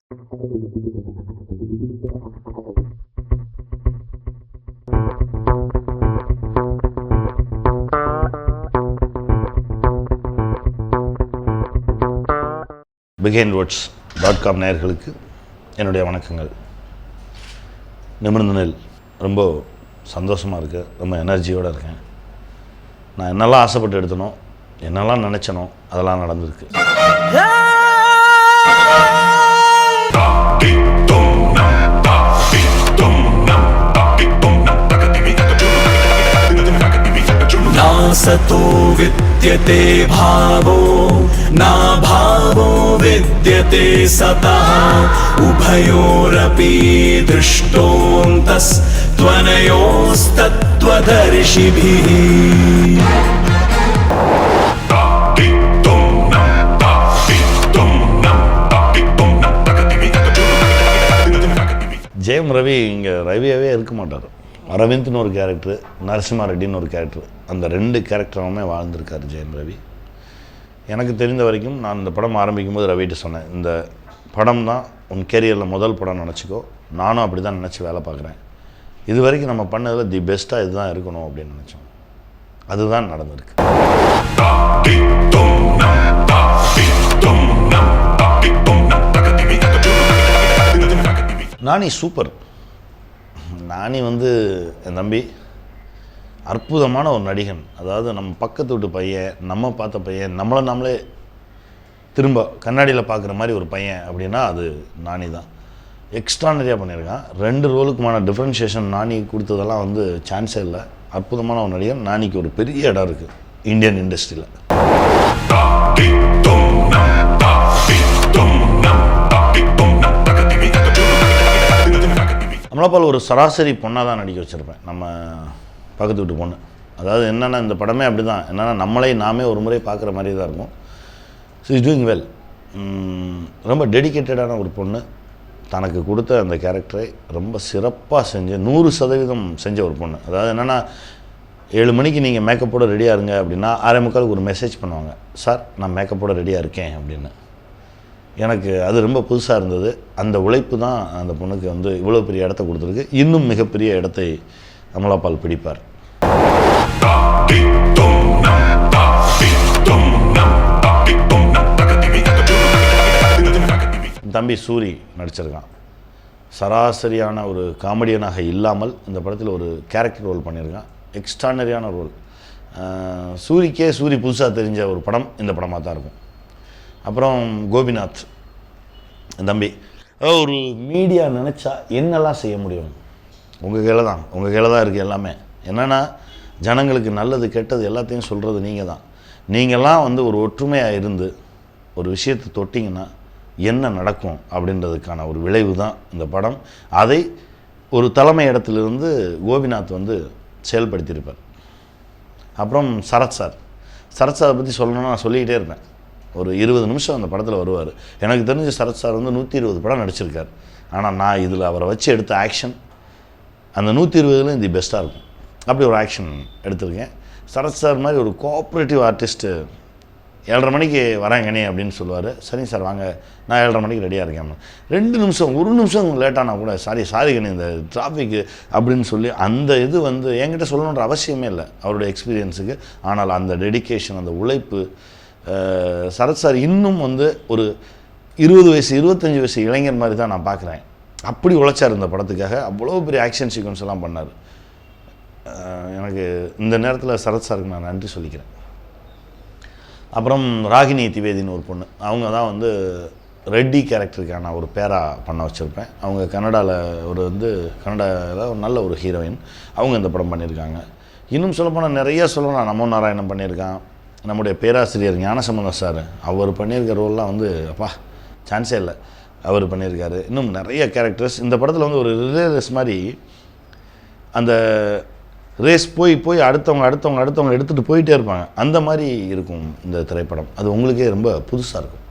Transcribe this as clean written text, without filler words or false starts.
BigHandWords.com நேயர்களுக்கு என்னுடைய வணக்கங்கள். நிமிர்ந்த நெல் ரொம்ப சந்தோஷமாக இருக்குது, ரொம்ப எனர்ஜியோடு இருக்கேன். நான் என்னெல்லாம் ஆசைப்பட்டு எடுத்தனோ, என்னெல்லாம் நினச்சனோ அதெல்லாம் நடந்திருக்கு. नासतो विद्यते भावो ना भावो विद्यते सतः उभयोरपि दृष्टोऽन्तस्त्वनयोस्तत्त्वदर्शिभिः. ஜெயம் ரவி இங்கே ரவியாகவே இருக்க மாட்டார். அரவிந்த்னு ஒரு கேரக்டரு, நரசிம்மா ரெட்டின்னு ஒரு கேரக்டர், அந்த ரெண்டு கேரக்டராகவுமே வாழ்ந்திருக்கார் ஜெயம் ரவி. எனக்கு தெரிந்த வரைக்கும் நான் இந்த படம் ஆரம்பிக்கும் போது ரவிகிட்ட சொன்னேன், இந்த படம் தான் உன் கேரியரில் முதல் படம் நினச்சிக்கோ, நானும் அப்படி தான் நினச்சி வேலை பார்க்குறேன். இது வரைக்கும் நம்ம பண்ணதில் தி பெஸ்ட்டாக இதுதான் இருக்கணும் அப்படின்னு நினச்சோம். அதுதான் நடந்திருக்கு. நானி சூப்பர். நானி என் தம்பி அற்புதமான ஒரு நடிகன். அதாவது நம்ம பக்கத்து வீட்டு பையன், நம்ம பார்த்த பையன், நம்மளே திரும்ப கண்ணாடியில் பார்க்குற மாதிரி ஒரு பையன் அப்படின்னா அது நானி தான். எக்ஸ்ட்ரானரியாக பண்ணியிருக்கான். 2 ரோலுக்குமான டிஃப்ரென்ஷியேஷன் நானி கொடுத்ததெல்லாம் சான்ஸே இல்லை. அற்புதமான ஒரு நடிகன். நானிக்கு ஒரு பெரிய இடம் இருக்குது இந்தியன் இண்டஸ்ட்ரியில். அமலாபால் ஒரு சராசரி பொண்ணாக தான் நடிக்க வச்சுருப்பேன், நம்ம பக்கத்து வீட்டு பொண்ணு. அதாவது என்னென்னா இந்த படமே அப்படி தான், என்னென்னா நம்மளே நாமே ஒரு முறை பார்க்குற மாதிரி தான் இருக்கும். So is doing well. ரொம்ப டெடிக்கேட்டடான ஒரு பொண்ணு. தனக்கு கொடுத்த அந்த கேரக்டரை ரொம்ப சிறப்பாக செஞ்சு 100% செஞ்ச ஒரு பொண்ணு. அதாவது என்னென்னா 7 மணிக்கு நீங்கள் மேக்கப்போட ரெடியாக இருங்க அப்படின்னா 6:45 ஒரு மெசேஜ் பண்ணுவாங்க, சார் நான் மேக்கப்போட ரெடியாக இருக்கேன் அப்படின்னு. எனக்கு அது ரொம்ப புதுசாக இருந்தது. அந்த உழைப்பு தான் அந்த பொண்ணுக்கு இவ்வளோ பெரிய இடத்த கொடுத்துருக்கு. இன்னும் மிகப்பெரிய இடத்தை அமலாபால் பிடிப்பார். தம்பி சூரி நடிச்சிருக்கான். சராசரியான ஒரு காமெடியனாக இல்லாமல் இந்த படத்தில் ஒரு கேரக்டர் ரோல் பண்ணியிருக்கான். எக்ஸ்ட்ரானரியான ரோல். சூரிக்கே சூரி புதுசாக தெரிஞ்ச ஒரு படம் இந்த படமாக தான் இருக்கும். அப்புறம் கோபிநாத் தம்பி, ஒரு மீடியா நினச்சா என்னெல்லாம் செய்ய முடியும்? உங்கள் கையில் தான் இருக்குது எல்லாமே. என்னென்னா ஜனங்களுக்கு நல்லது கெட்டது எல்லாத்தையும் சொல்கிறது நீங்கள் தான். நீங்கள்லாம் ஒரு ஒற்றுமையாக இருந்து ஒரு விஷயத்தை தொட்டிங்கன்னா என்ன நடக்கும் அப்படின்றதுக்கான ஒரு விளைவு தான் இந்த படம். அதை ஒரு தலைமை இடத்துலேருந்து கோபிநாத் செயல்படுத்தியிருப்பார். அப்புறம் சரத் சாரை பற்றி சொல்லணும்னா நான் சொல்லிக்கிட்டே இருப்பேன். ஒரு 20 நிமிஷம் அந்த படத்தில் வருவார். எனக்கு தெரிஞ்ச சரத் சார் 120 படம் நடிச்சிருக்கார். ஆனால் நான் இதில் அவரை வச்சு எடுத்த ஆக்ஷன் அந்த 120லேயும் தி பெஸ்ட்டாக இருக்கும். அப்படி ஒரு ஆக்ஷன் எடுத்திருக்கேன். சரத் சார் மாதிரி ஒரு கோஆப்ரேட்டிவ் ஆர்டிஸ்ட்டு 7:30 மணிக்கு வரேங்கண்ணே அப்படின்னு சொல்லுவார். சரி சார் வாங்க, நான் 7:30 மணிக்கு ரெடியாக இருக்கேன். 2 நிமிஷம் 1 நிமிஷம் லேட்டானா கூட சாரி கண்ணே இந்த டிராஃபிக்கு அப்படின்னு சொல்லி அந்த இது என்கிட்ட சொல்லணுன்ற அவசியமே இல்லை அவருடைய எக்ஸ்பீரியன்ஸுக்கு. ஆனால் அந்த டெடிக்கேஷன், அந்த உழைப்பு, சரத் சார் இன்னும் ஒரு 20 வயசு 25 வயசு இளைஞர் மாதிரி தான் நான் பார்க்குறேன். அப்படி உழைச்சார் இந்த படத்துக்காக. அவ்வளோ பெரிய ஆக்ஷன் சீக்வன்ஸ் எல்லாம் பண்ணார். எனக்கு இந்த நேரத்தில் சரத் சாருக்கு நான் நன்றி சொல்லிக்கிறேன். அப்புறம் ராகினி திவேதின்னு ஒரு பொண்ணு, அவங்க தான் ரெட்டி கேரக்டருக்கான ஒரு பேராக பண்ண வச்சுருப்பேன். அவங்க கன்னடாவில் கன்னடாவில் ஒரு நல்ல ஒரு ஹீரோயின். அவங்க இந்த படம் பண்ணியிருக்காங்க. இன்னும் சொல்லப்போனால் நிறைய சொல்லலாம். நமோ நாராயணன் பண்ணியிருக்கான். நம்முடைய பேராசிரியர் ஞானசம்பந்தம் சார் அவர் பண்ணியிருக்க ரோல்லாம் அப்பா சான்ஸே இல்லை, அவர் பண்ணியிருக்காரு. இன்னும் நிறைய கேரக்டர்ஸ் இந்த படத்தில் ஒரு ரிலே ரேஸ் மாதிரி அந்த ரேஸ் போய் அடுத்தவங்க எடுத்துகிட்டு போயிட்டே இருப்பாங்க. அந்த மாதிரி இருக்கும் இந்த திரைப்படம். அது உங்களுக்கே ரொம்ப புதுசாக இருக்கும்.